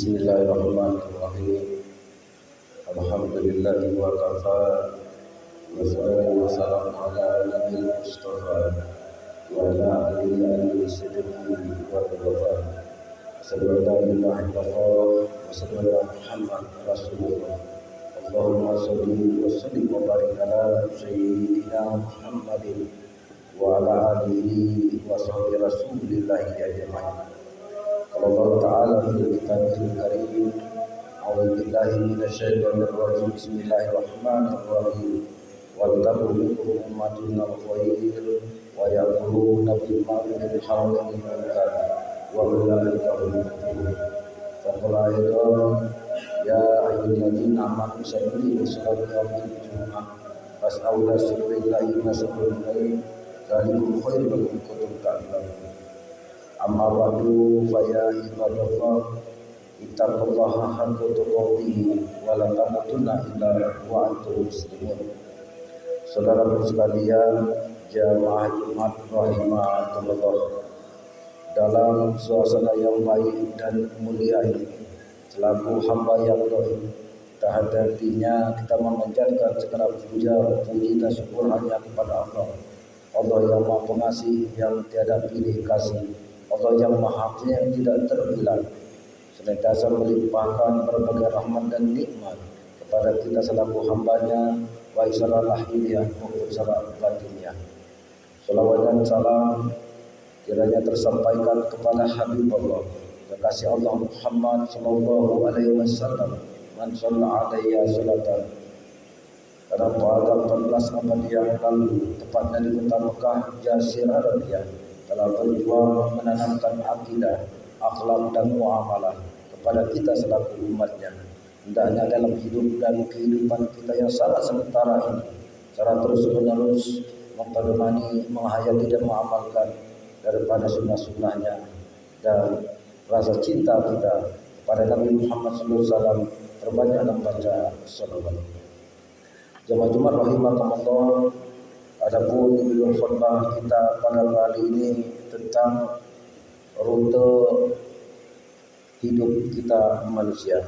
Bismillahirrahmanirrahim. Alhamdulillahi wa kafa. Wassalatu wassalamu ala nabiyil mustafa wa ala alihi siddiqin wa wafa. Asyhadu an la ilaha illallah wa asyhadu anna Muhammadan rasulullah. Allahumma shalli wa sallim wa barik ala sayyidina Muhammadin wa ala alihi wa sahbihi rasulillahi ajma'in. Allah Ta'ala fil kitabihil karim. A'udzu billahi minasyaitonir rajim. Bismillahirrahmanirrahim. Wal tabu minkum ummatun al-khair wa ya'muruna bil ma'ruf wa yanhauna 'anil munkar wa ulaika humul muflihun. Faqala ayatan ya ayyuhalladzina amanu sallu wa sallimu yawmal jumu'ah fas'au ila sirrillahi masabul khair dzalikum khairul lakum in kuntum ta'lamun. Amma ba'du fa ya ibadallah ittaqullaha haqqa tuqatih wa la tamutunna illa wa antum muslimun. Saudaraku sekalian, jamaah Jumat rahimakumullah, dalam suasana yang baik dan mulia ini, selaku hamba yang doib, tak hati-hatinya kita memanjatkan segala puja, puji dan syukur hanya kepada Allah. Allah yang Maha Pengasih, yang tiada pilih kasih, Allah yang Maha Penyayang yang tidak terbilang, senantiasa melimpahkan berbagai rahmat dan nikmat kepada kita selaku hambanya, baik secara lahiriah maupun secara batiniah. Salawat dan salam kiranya tersampaikan kepada Habib Allah, kekasih Allah Muhammad sallallahu alaihi wasallam. Man shalla alaihi salatan. Pada 14 abad yang lalu, tepatnya di kota Mekah, Jazirah Arabia, telah berjuang menanamkan akidah, akhlak dan muamalah kepada kita selaku umatnya. Hendaknya dalam hidup dan kehidupan kita yang sangat sementara ini, secara terus-menerus memperdomani, menghayati dan mengamalkan daripada sunnah-sunnahnya dan rasa cinta kita kepada Nabi Muhammad SAW, terbanyak membaca salawat. Jemaah Jumat rahimakumullah, adapun judul khutbah kita pada kali ini tentang rute hidup kita manusia.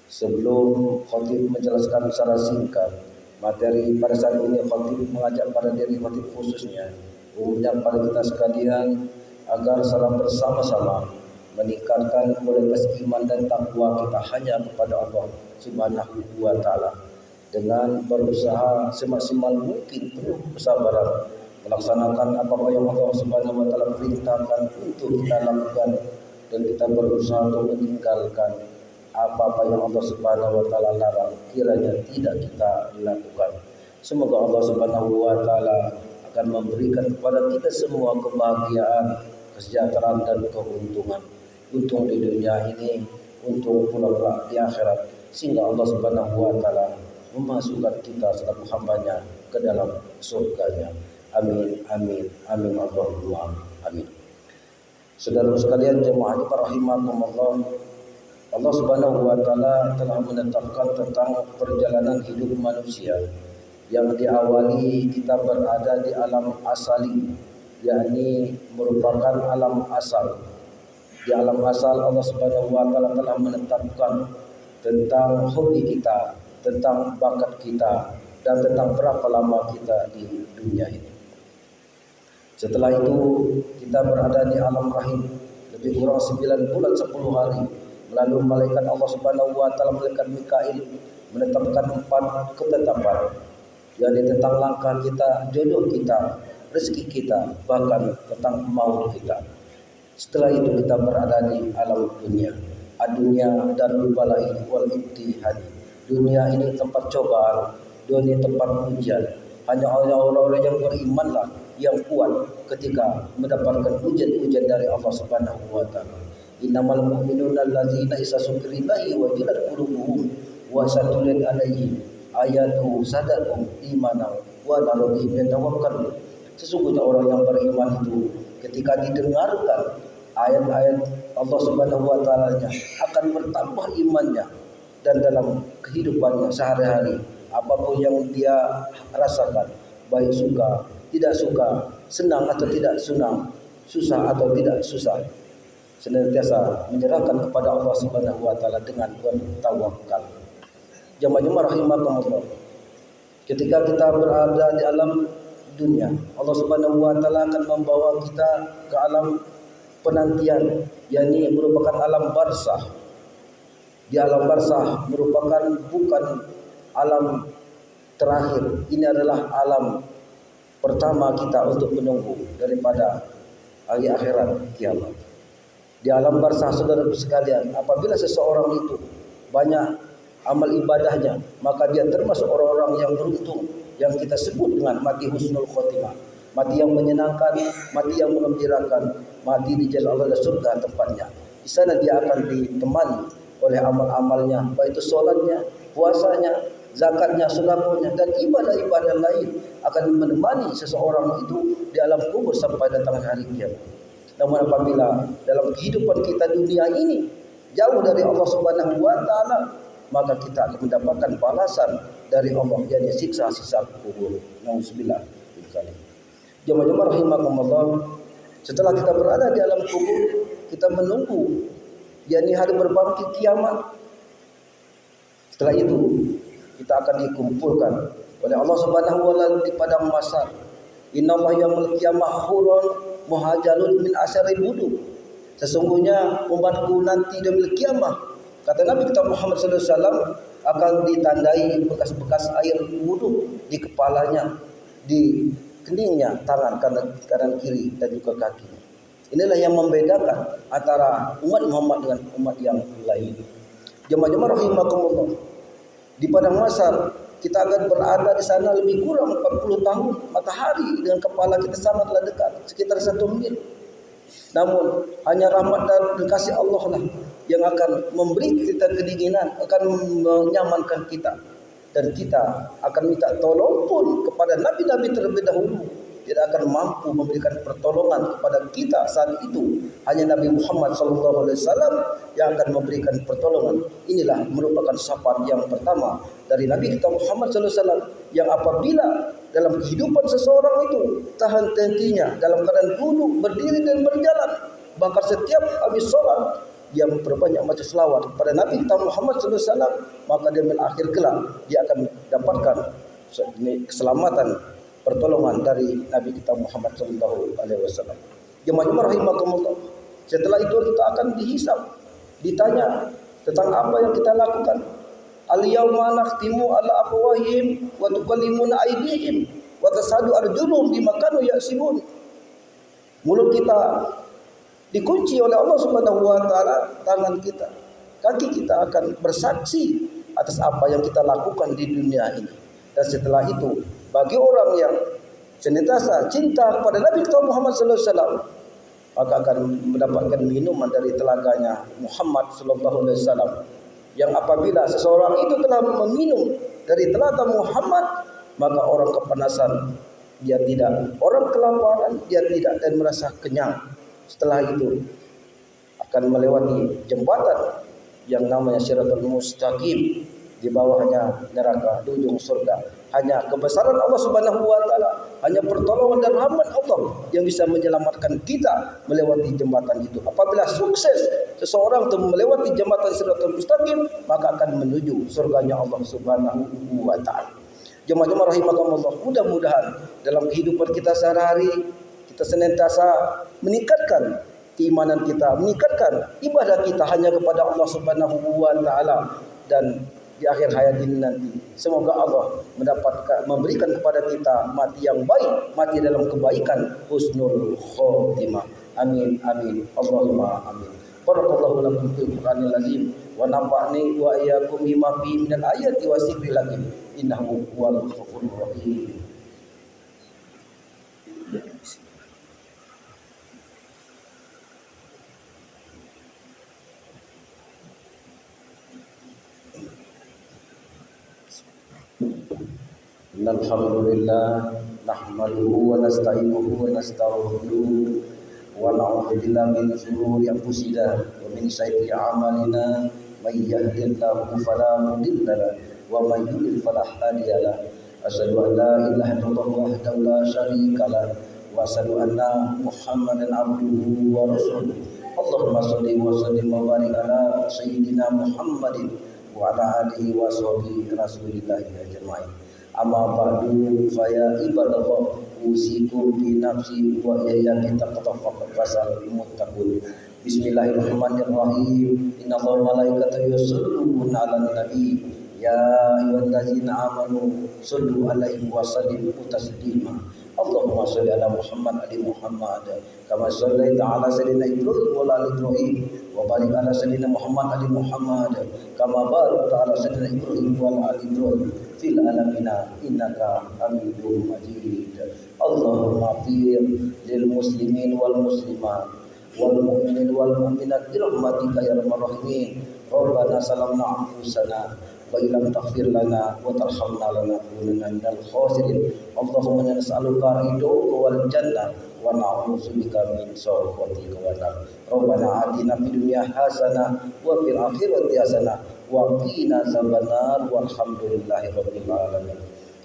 Sebelum khatib menjelaskan secara singkat materi pada saat ini, khatib mengajak pada diri khatib khususnya, umumnya pada kita sekalian, agar secara bersama-sama meningkatkan kualitas iman dan takwa kita hanya kepada Allah Subhanahu wa Ta'ala, dengan berusaha semaksimal mungkin penuh kesabaran melaksanakan apa yang Allah Subhanahu wa Ta'ala perintahkan untuk kita lakukan, dan kita berusaha untuk meninggalkan apa-apa yang Allah Subhanahu wa Ta'ala larang, kiranya tidak kita lakukan. Semoga Allah Subhanahu wa Ta'ala akan memberikan kepada kita semua kebahagiaan, kesejahteraan dan keuntungan, untung di dunia ini, untung pula di akhirat, sehingga Allah Subhanahu wa Ta'ala memasukkan kita selaku hambanya ke dalam surganya. Amin, amin, amin, Allahumma amin. Saudara sekalian, jemaah rahimakumullah, Allah Subhanahu wa Ta'ala telah menetapkan tentang perjalanan hidup manusia yang diawali kita berada di alam asali, yakni merupakan alam asal. Di alam asal Allah Subhanahu wa Ta'ala telah menetapkan tentang hobi kita, tentang bakat kita, dan tentang berapa lama kita di dunia ini. Setelah itu kita berada di alam rahim lebih kurang 9 bulan 10 hari. Melalui malaikat Allah Subhanahu wa Ta'ala, malaikat Mikail, menetapkan 4 ketetapan, yakni tentang langkah kita, jodoh kita, rezeki kita, bahkan tentang maut kita. Setelah itu kita berada di alam dunia. Ad-dunya darul balai wal imtihan. Dunia ini tempat cobaan, dunia tempat ujian. Hanya orang-orang yang berimanlah yang kuat ketika mendapatkan ujian-ujian dari Allah Subhanahu wa Ta'ala. Innamal mu'minuna allazina idza dzukrillahi wajilat qulubuhum wa satuliyat alaihim ayatuhu zadatuhum imanan wa ala rabbihim yatawakkalun. Sesungguhnya orang yang beriman itu ketika didengarkan ayat-ayat Allah Subhanahu wa Ta'ala akan bertambah imannya, dan dalam kehidupannya sehari-hari apapun yang dia rasakan, baik suka, tidak suka, senang atau tidak senang, susah atau tidak susah, senantiasa menyerahkan kepada Allah Subhanahu wa taala dengan bertawakal. Jemaah-jemaah rahimakumullah. Ketika kita berada di alam dunia, Allah Subhanahu wa taala akan membawa kita ke alam penantian, yakni merupakan alam barzah. Di alam barzah merupakan bukan alam terakhir. Ini adalah alam pertama kita untuk menunggu daripada hari akhirat kiamat. Di alam barzah, saudara sekalian, apabila seseorang itu banyak amal ibadahnya, maka dia termasuk orang-orang yang beruntung, yang kita sebut dengan mati husnul khotimah, mati yang menyenangkan, mati yang mengembirakan, mati di jalan Allah dan surga tempatnya. Di sana dia akan ditemani oleh amal-amalnya, baik itu sholatnya, puasanya, zakatnya, sedekahnya, dan ibadah-ibadah lain akan menemani seseorang itu di alam kubur sampai datang hari kiamat. Namun apabila dalam kehidupan kita dunia ini jauh dari Allah Subhanahu wa taala, maka kita akan mendapatkan balasan dari Allah, yakni siksa-siksa kubur. Nauzubillah min dzalik. Jemaah-jemaah rahimakumullah, setelah kita berada di alam kubur, kita menunggu yakni hari berbangkit kiamat. Setelah itu kita akan dikumpulkan oleh Allah Subhanahu wa taala di padang mahsyar. Innallaha yaumul qiyamah hurun muhajalun min asyari wudu. Sesungguhnya umatku nanti di yaumul qiyamah, kata Nabi kita Muhammad sallallahu alaihi wasallam, akan ditandai bekas-bekas air wudu di kepalanya, di keningnya, tangan kanan kiri dan juga kakinya. Inilah yang membedakan antara umat Muhammad dengan umat yang lain. Jemaah-jemaah rahimakumullah, di padang mahsyar kita akan berada di sana lebih kurang 40 tahun. Matahari dengan kepala kita sangatlah dekat, sekitar 1 mil. Namun hanya rahmat dan kasih Allah lah yang akan memberi kita kedinginan, akan menyamankan kita, dan kita akan minta tolong pun kepada nabi-nabi terlebih dahulu, tidak akan mampu memberikan pertolongan kepada kita saat itu. Hanya Nabi Muhammad SAW yang akan memberikan pertolongan. Inilah merupakan syafaat yang pertama dari Nabi kita Muhammad SAW, yang apabila dalam kehidupan seseorang itu tahan hentinya dalam keadaan duduk, berdiri dan berjalan, bahkan setiap habis sholat dia memperbanyak baca selawat kepada Nabi kita Muhammad SAW, maka dia akhir kelak dia akan dapatkan keselamatan, pertolongan dari Nabi kita Muhammad SAW. Jemaah rahimakumullah, setelah itu kita akan dihisab, ditanya tentang apa yang kita lakukan. Al-yawma nakhtimu ala afwahihim wa tukallimuna aydihim wa tashhadu arjuluhum bima kanu yaksibun. Mulut kita dikunci oleh Allah Subhanahu wa taala, tangan kita, kaki kita akan bersaksi atas apa yang kita lakukan di dunia ini. Dan setelah itu, bagi orang yang senantiasa cinta kepada Nabi Muhammad sallallahu alaihi wasallam, maka akan mendapatkan minuman dari telaganya Muhammad sallallahu alaihi wasallam, yang apabila seseorang itu telah meminum dari telaga Muhammad, maka orang kepanasan dia tidak, orang kelaparan dia tidak, dan merasa kenyang. Setelah itu akan melewati jembatan yang namanya Shiratal Mustaqim, di bawahnya neraka, di ujung surga. Hanya kebesaran Allah Subhanahu wa taala, hanya pertolongan dan rahmat Allah yang bisa menyelamatkan kita melewati jembatan itu. Apabila sukses seseorang untuk melewati jembatan Shiratal Mustaqim, maka akan menuju surganya Allah Subhanahu wa taala. Jemaah-jemaah rahimakumullah, mudah-mudahan dalam kehidupan kita sehari-hari kita senantiasa meningkatkan keimanan kita, meningkatkan ibadah kita hanya kepada Allah Subhanahu wa taala, dan di akhir hayat ini nanti semoga Allah memberikan kepada kita mati yang baik, mati dalam kebaikan, husnul khotimah. Amin amin Allahumma amin. Barakallahu lakum fil Qur'anil azim wa nafa'ni wa iyyakum bima fihi minal ayati wa dzikril hakim. Innahu huwal ghafurur rahim. Alhamdulillah nahmaduhu wa nasta'inuhu wa nastaghfiruh wa na'udzu billahi min shururi anfusina wa min sayyiati a'malina, may yahdihillahu fala mudilla lahu wa may yudlil fala hadiya lahu. Asyhadu an la ilaha illallah wahdahu la syarika lahu wa asyhadu anna Muhammadan abduhu wa rasuluh. Allahumma sholli wa sallim wa barik ala sayyidina Muhammadin wa ala alihi wa sahbihi rasulillahi ajma'in. Amma ba'du fa ya ibadallah usikum bi nafsi wa iyaya bitaqwa fasal muttaqun. Bismillahirrahmanirrahim. Innallaha wa malaikatahu yusholluna 'alan nabi ya ayyuhallazina amanu shollu 'alaihi wa sallimu taslima. Allahumma sholli ala Muhammad ali Muhammad kama shallaita ala sayyidina Ibrahim wa ala Ibrahim wa barik ala sayyidina Muhammad ali Muhammad kama barakta ala sayyidina Ibrahim wa ala Ibrahim fil alamin innaka Hamidum Majid. Allahumma fir lil muslimin wal muslimat wal mu'minin wal mu'minat bi rahmatika ya arhamar rahimin. Rabbana salamna anfusana wa illam taghfir lana wa tarhamna lanakunanna minal khasirin. Allahumma inna nas'aluka ridhoka wal jannah wa na'udzubika min sakhatika wan nar. Rabbana atina fid dunya hasanah wa fil akhirati hasanah wa qina azabannar walhamdulillahi rabbil alamin.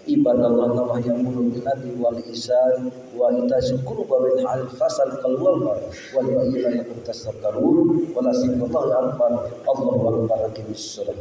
Ibadallah wa ya'muru bil adli wal ihsan wa ita'i qurba min hal fasal kal walba wal ba'ila lakum tasakkarun wa la sibatallahi akbar. Allahu akbar. Aqimis shalah.